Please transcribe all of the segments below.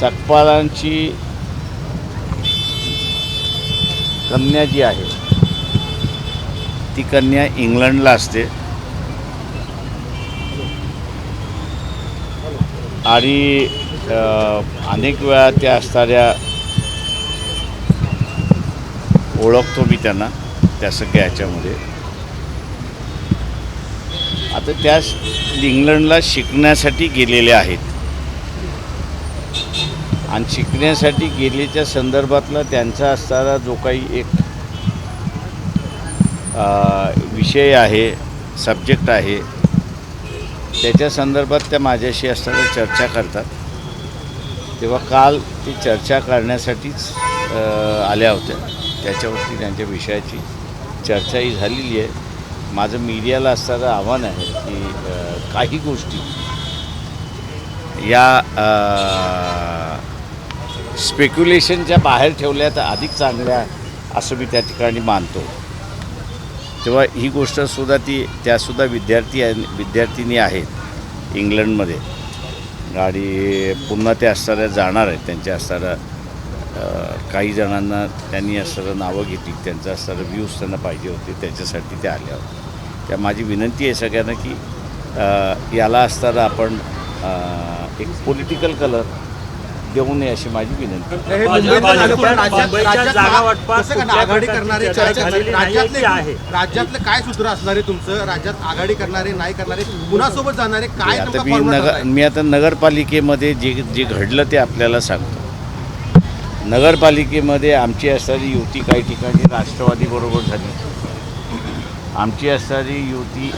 सकपालांची कन्या जी आहे ती कन्या इंग्लंडला असते आणि अनेक वेळा त्या असणाऱ्या ओळखतो मी त्यांना त्या सगळ्या ह्याच्यामध्ये. आता त्या इंग्लंडला शिकण्यासाठी गेलेल्या आहेत आणि शिकण्यासाठी गेलेच्या संदर्भातला त्यांचा असणारा जो काही एक विषय आहे, सब्जेक्ट आहे, त्याच्या संदर्भात त्या माझ्याशी असताना चर्चा करतात. तेव्हा काल ती चर्चा करण्यासाठीच आल्या होत्या. त्याच्यावरती त्यांच्या विषयाची चर्चाही झालेली आहे. माझं मीडियाला असणारं आव्हान आहे की काही गोष्टी या स्पेक्युलेशनच्या बाहेर ठेवल्या तर अधिक चांगल्या असं मी त्या ठिकाणी मानतो. तेव्हा ही गोष्टसुद्धा त्यासुद्धा विद्यार्थिनी आहेत इंग्लंडमध्ये आणि पुन्हा त्या असणाऱ्या जाणार आहेत. त्यांच्या असणाऱ्या काही जणांना त्यांनी असणारं नावं घेतली, त्यांचं असणारं व्ह्यूज त्यांना पाहिजे होते, त्याच्यासाठी त्या आल्या होत्या. त्या माझी विनंती आहे सगळ्यांना की याला असणारं आपण एक पॉलिटिकल कलर देऊ नये अशी माझी विनंती. राज्यातलं काय सूत्र असणार आहे तुमचं? राज्यात आघाडी करणारे नाही करणारे कुणासोबत जाणारे काय? आता मी आता नगरपालिकेमध्ये जे घडलं ते आपल्याला सांगतो. नगरपालिकेमध्ये आमची असणारी युती काही ठिकाणी राष्ट्रवादीबरोबर झाली, आमची असणारी युती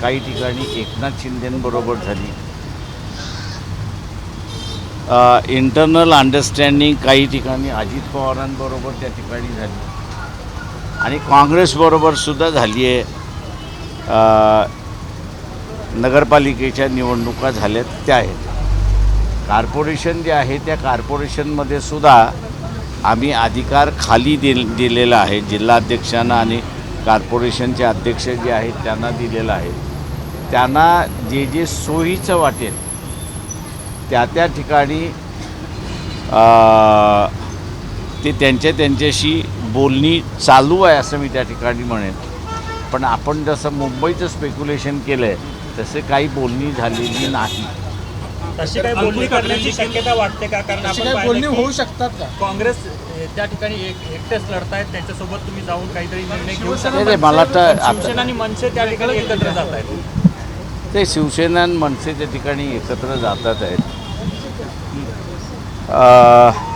काही ठिकाणी एकनाथ शिंदेंबरोबर झाली, इंटरनल अंडरस्टँडिंग काही ठिकाणी अजित पवारांबरोबर त्या ठिकाणी झाली आणि काँग्रेसबरोबरसुद्धा झाली आहे. नगरपालिकेच्या निवडणुका झाल्यात त्या आहेत. कॉर्पोरेशन जे आहे त्या कॉर्पोरेशनमध्ये सुद्धा आम्ही अधिकार खाली दिलेला आहे. जिल्हाध्यक्षांना आणि कॉर्पोरेशनचे अध्यक्ष जे आहेत त्यांना दिलेलं आहे. त्यांना जे सोयीचं वाटेल त्या ठिकाणी ते त्यांच्याशी बोलणी चालू आहे असं मी त्या ठिकाणी म्हणेन. पण आपण जसं मुंबईचं स्पेक्युलेशन केलं आहे तसे काही बोलणी झालेली नाही. तशी काही बोलणी करण्याची शक्यता वाटते का? कारण आपण बोलणी होऊ शकतात का? काँग्रेस त्या ठिकाणी एकटेच लढतायत, त्यांच्यासोबत तुम्ही जाऊन काहीतरी निर्णय घेऊ शकता? मला तर शिवसेना आणि मनसे त्या ठिकाणी एकत्र जात आहेत. ते शिवसेना आणि मनसे त्या ठिकाणी एकत्र जातात आहेत.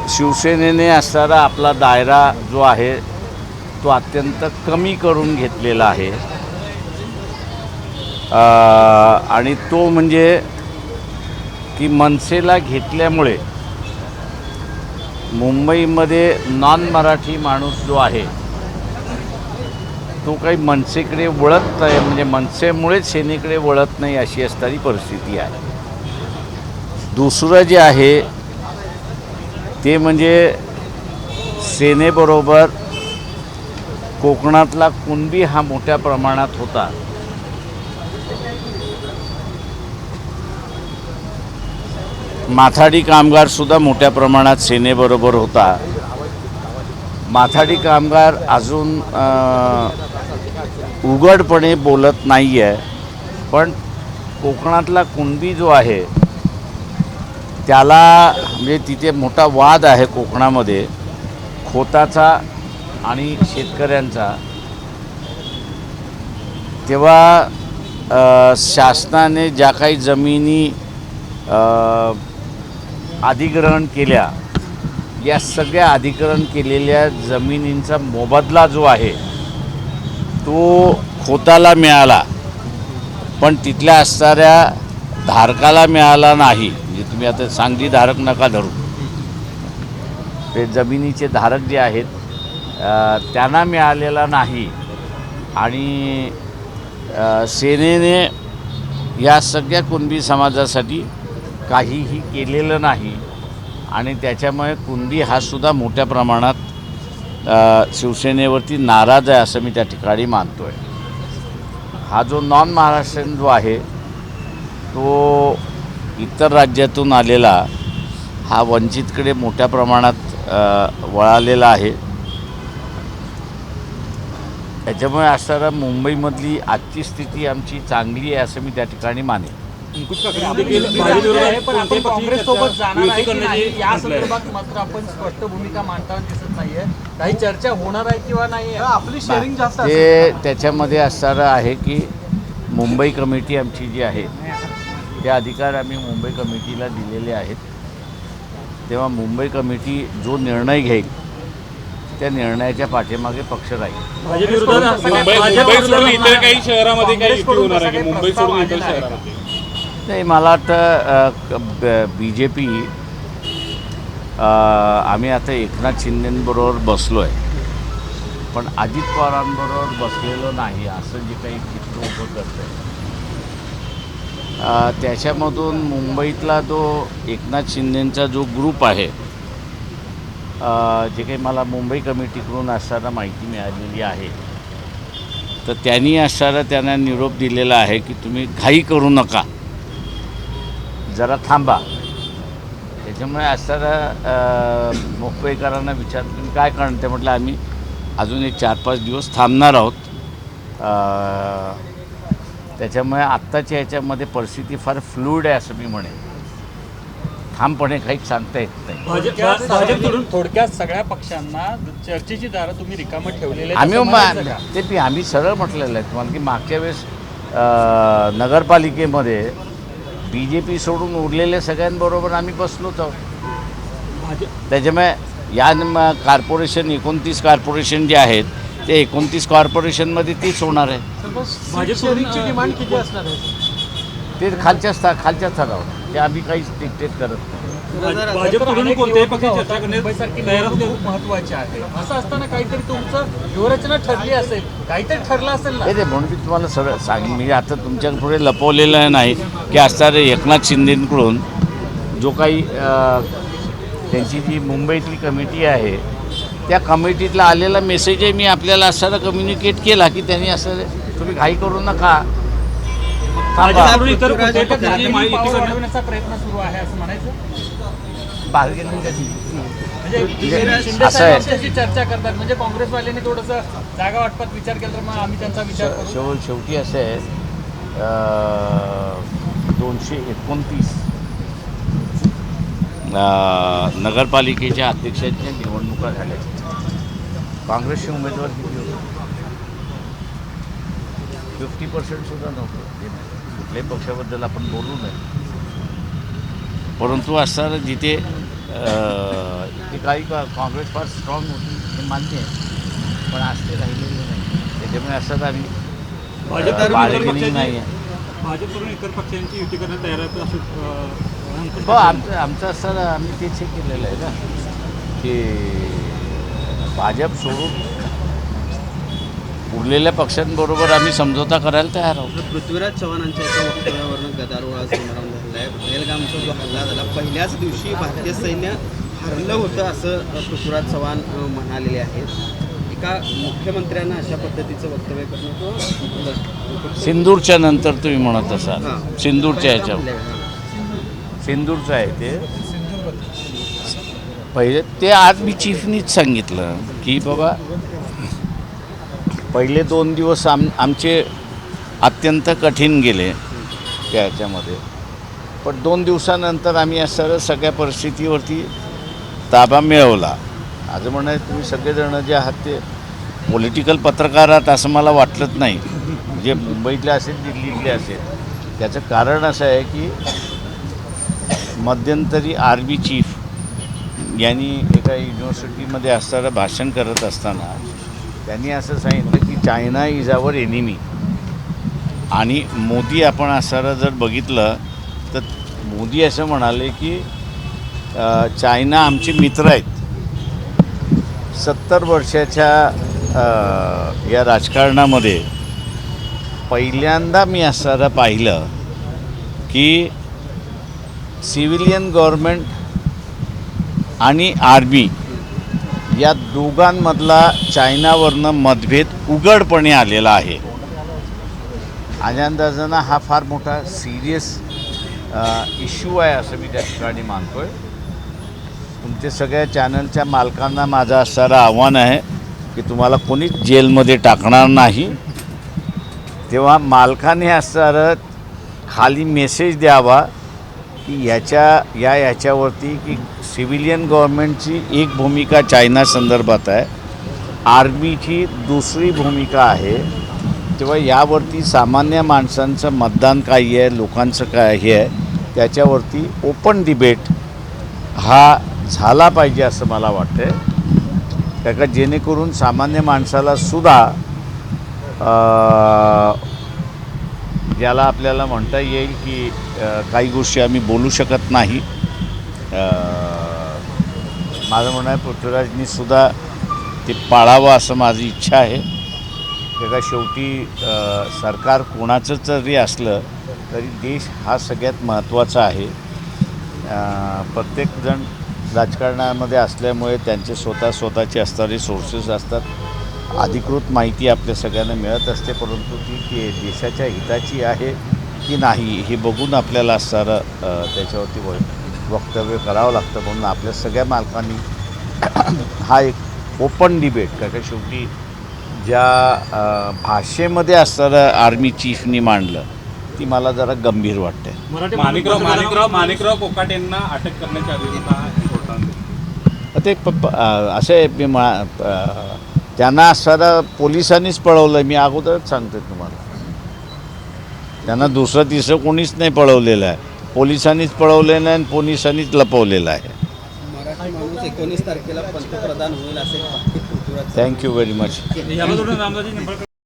शिवसेनेने असणारा आपला दायरा जो आहे तो अत्यंत कमी करून घेतलेला आहे आणि तो म्हणजे की मनसेला घेतल्यामुळे मुंबईमध्ये नॉन मराठी माणूस जो आहे तो काही मनसेकडे वळत नाही, म्हणजे मनसेमुळेच सेनेकडे वळत नाही अशी असणारी परिस्थिती आहे. दुसरं जे आहे ते म्हणजे सेनेबरोबर कोकणातला कुणबी हा मोठ्या प्रमाणात होता. माथाडी कामगारसुद्धा मोठ्या प्रमाणात सेनेबरोबर होता. माथाडी कामगार अजून उघडपणे बोलत नाही आहे, पण कोकणातला कुणबी जो आहे त्याला म्हणजे तिथे मोठा वाद आहे कोकणामध्ये खोताचा आणि शेतकऱ्यांचा. तेव्हा शासनाने ज्या काही जमिनी अधिग्रहण केल्या, या सगळ्या अधिग्रहण केलेल्या जमिनींचा मोबदला जो आहे तो खोताला मिळाला, पण तिथल्या असणाऱ्या धारकाला मिळाला नाही. म्हणजे तुम्ही आता सांगली धारक नका धरू, ते जमिनीचे धारक जे आहेत त्यांना मिळालेला नाही. आणि सेनेने या सगळ्या कुणबी समाजासाठी काहीही केलेलं नाही आणि त्याच्यामुळे कुणबी हा सुद्धा मोठ्या प्रमाणात शिवसेनेवरती नाराज आहे असं मी त्या ठिकाणी मानतो आहे. हा जो नॉन महाराष्ट्रीयन जो आहे तो इतर राज्यातून आलेला हा वंचितकडे मोठ्या प्रमाणात वळालेला आहे. त्याच्यामुळे असणारा मुंबईमधली आजची स्थिती आमची चांगली आहे असं मी त्या ठिकाणी मानेन. पण आपण काँग्रेससोबत जाणार आहे की नाही या संदर्भात मात्र आपण स्पष्ट भूमिका मांडताना दिसत नाहीये. काही चर्चा होणार आहे किंवा नाही आपली शेअरिंग जास्त ते त्याच्यामध्ये असणारं आहे की मुंबई कमिटी आमची जी आहे ते अधिकार आम्ही मुंबई कमिटीला दिलेले आहेत. तेव्हा मुंबई कमिटी जो निर्णय घेईल त्या निर्णयाच्या पाठीमागे पक्ष राहील. इतर काही शहरामध्ये काही युती होणार आहे की मुंबई सोडून इतर शहरामध्ये? नाही, मला वाटतं BJP आम्ही आता एकनाथ शिंदेंबरोबर बसलो आहे पण अजित पवारांबरोबर बसलेलो नाही असं जे काही चित्र उभं करतं आहे त्याच्यामधून मुंबईतला जो एकनाथ शिंदेंचा जो ग्रुप आहे जे काही मला मुंबई कमिटीकडून असताना माहिती मिळालेली आहे तर त्यांनी असताना त्यांना निरोप दिलेला आहे की तुम्ही घाई करू नका, जरा थांबा. त्याच्यामुळे असताना मुंबईकरांना विचारलं तुम्ही काय करणार, ते म्हटलं आम्ही अजून एक 4-5 दिवस थांबणार आहोत. त्याच्यामुळे आत्ताच्या ह्याच्यामध्ये परिस्थिती फार फ्लुईड आहे असं मी म्हणेन. ठामपणे काही सांगता येत नाही. थोडक्यात सगळ्या पक्षांना चर्चेची दारं तुम्ही रिकामं ठेवलेले आम्ही सरळ म्हटलेलं आहे तुम्हाला की मागच्या वेळेस नगरपालिकेमध्ये BJP सोडून उरलेल्या सगळ्यांबरोबर आम्ही बसलोच आहोत. त्याच्यामुळे या कॉर्पोरेशन 29 कॉर्पोरेशन जे आहेत ते 29 कॉर्पोरेशनमध्ये तीच होणार आहे. डिमांड किती असणार आहे ते खालच्या स्तरावर ते आम्ही काहीच डिक्टेट करत नाही. भाजपकडून कोणत्याही पक्षाची चर्चा मुंबईसारखी खूप महत्वाची आहे. असं असताना काहीतरी तुमचं व्यूहरचना ठरली असेल, काहीतरी ठरलं असेल ना. ते म्हणून मी तुम्हाला सरळ सांगेन म्हणजे आता तुमच्या पुढे लपवलेलं नाही की असणारे एकनाथ शिंदेंकडून जो काही त्यांची जी मुंबईतली कमिटी आहे त्या कमिटीतला आलेला मेसेजही मी आपल्याला असताना कम्युनिकेट केला की त्यांनी असं तुम्ही घाई करू नका, वाढवण्याचा प्रयत्न सुरू आहे असं म्हणायचं. असं आहे चर्चा करतात म्हणजे काँग्रेसवाल्यांनी थोडंसं जागा वाटपात विचार केला तर मग आम्ही त्यांचा विचार करू. शेवटी असं आहे 229 नगरपालिकेच्या अध्यक्षांच्या निवडणुका झाल्या. काँग्रेसचे उमेदवार किती होते? 50% सुद्धा नव्हतं. कुठल्याही पक्षाबद्दल आपण बोलू नये परंतु असताना जिथे काही काँग्रेस फार स्ट्रॉंग होती हे मान्य आहे पण आज ते राहिलेले नाही. त्याच्यामुळे असं आम्ही बार्गेनिंग नाही आहे. भाजपकडून इतर पक्षांची युती करण्यात तयार आहे हो आमचं असं आम्ही तेच हे केलेलं आहे ना की भाजप सोडून उरलेल्या पक्षांबरोबर आम्ही समझोता करायला तयार आहोत. पृथ्वीराज चव्हाणांच्या एका वक्तव्यावरून गदारोळ निर्माण झालेला आहे. पहलगामचा जो हल्ला झाला पहिल्याच दिवशी भारतीय सैन्य हरलं होतं असं पृथ्वीराज चव्हाण म्हणालेले आहेत. एका मुख्यमंत्र्यांना अशा पद्धतीचं वक्तव्य करणं सिंदूरच्या नंतर तुम्ही म्हणत असाल सिंदूरच्या ह्याच्यावर सिंदूरचं आहे ते पहिले ते आज मी चीफनीच सांगितलं की बाबा पहिले 2 दिवस आमचे अत्यंत कठीण गेले त्या ह्याच्यामध्ये पण 2 दिवसानंतर आम्ही या सगळ्या परिस्थितीवरती ताबा मिळवला. आज म्हणायचं तुम्ही सगळेजण जे आहात ते पॉलिटिकल पत्रकार आहात असं मला वाटलंच नाही. जे मुंबईतले असेल दिल्लीतले असेल त्याचं कारण असं आहे की मध्यंतरी RB चीफ यांनी एका युनिव्हर्सिटीमध्ये असताना भाषण करत असताना त्यांनी असं सांगितलं की चायना इज आवर एनिमी आणि मोदी आपण असताना जर बघितलं तर मोदी असं म्हणाले की चायना आमचे मित्र आहेत. 70 वर्षाच्या या राजकारणामध्ये पहिल्यांदा मी असताना पाहिलं की सिव्हिलियन गव्हर्मेंट आणि आर्मी या दोघांमधला चायनावरनं मतभेद उघडपणे आलेला आहे. माझ्या अंदाजानं हा फार मोठा सिरियस इश्यू आहे असं मी त्या ठिकाणी मानतो आहे. तुमच्या सगळ्या चॅनलच्या मालकांना माझं असणारं आव्हान आहे की तुम्हाला कोणीच जेलमध्ये टाकणार नाही. तेव्हा मालकाने असणारं खाली मेसेज द्यावा की याच्यावरती की सिव्हिलियन गव्हर्नमेंटची एक भूमिका चायना संदर्भात आहे, आर्मीची दुसरी भूमिका आहे. तेव्हा यावरती सामान्य माणसांचं मतदान काय आहे, लोकांचं काय हे आहे, त्याच्यावरती ओपन डिबेट हा झाला पाहिजे असं मला वाटतं. का जेणेकरून सामान्य माणसाला सुद्धा याला आपल्याला म्हणता येईल की काही गोष्टी आम्ही बोलू शकत नाही. माझं म्हणणं आहे पृथ्वीराजनी सुद्धा ते पाळावं असं माझी इच्छा आहे. का शेवटी सरकार कोणाचं जरी असलं तरी देश हा सगळ्यात महत्त्वाचा आहे. प्रत्येकजण राजकारणामध्ये असल्यामुळे त्यांचे स्वतःचे असणारे सोर्सेस असतात. अधिकृत माहिती आपल्या सगळ्यांना मिळत असते, परंतु ती देशाच्या हिताची आहे की नाही हे बघून आपल्याला असणारं त्याच्यावरती वक्तव्य करावं लागतं. म्हणून आपल्या सगळ्या मालकांनी हा एक ओपन डिबेट का शेवटी ज्या भाषेमध्ये असणारं आर्मी चीफनी मांडलं ती मला जरा गंभीर वाटते. माणिकराव कोकाटेंना अटक करण्याच्या आधी ते असे त्यांना असणारं पोलिसांनीच पळवलं. मी अगोदरच सांगते तुम्हाला, त्यांना दुसरं तिसरं कोणीच नाही पळवलेलं आहे. पोलिसांनीच पळवलेलं आहे आणि पोलिसांनीच लपवलेलं आहे. मराठी माणूस 19 तारखेला पंतप्रधान होईल असे थँक्यू व्हेरी मच.